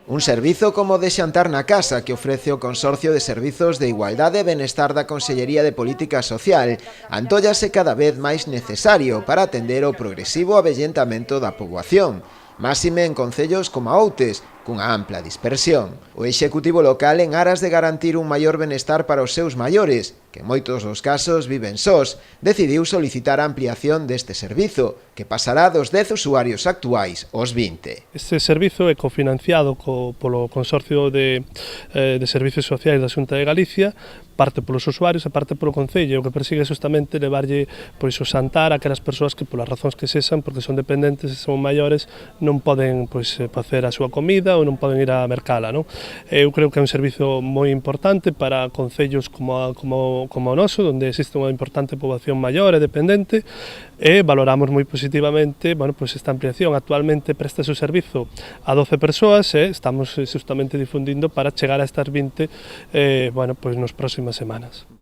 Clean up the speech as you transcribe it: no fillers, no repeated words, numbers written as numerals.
Un servizo como o de xantar na casa que ofrece o Consorcio de Servizos de Igualdade e Benestar da Consellería de Política Social antóllase cada vez máis necesario para atender o progresivo avellentamento da poboación, máxime en concellos como Outes, cunha ampla dispersión. O Executivo local, en aras de garantir un maior benestar para os seus maiores, que en moitos dos casos viven sós, decidiu solicitar a ampliación deste servizo, que pasará dos 10 usuarios actuais aos 20. Este servizo é cofinanciado polo Consorcio de Servizos Sociais da Xunta de Galicia, parte polos usuarios e parte polo Concello, o que persigue justamente levarlle o xantar a aquelas persoas que polas razóns que sexan, porque son dependentes e son maiores, non poden facer a súa comida ou non poden ir a mercala. Eu creo que é un servizo moi importante para concellos como o noso, onde existe unha importante poboación maior e dependente, e valoramos moi positivamente esta ampliación. Actualmente presta o servizo a 12 persoas e estamos justamente difundindo para chegar a estas 20 nas próximas semanas.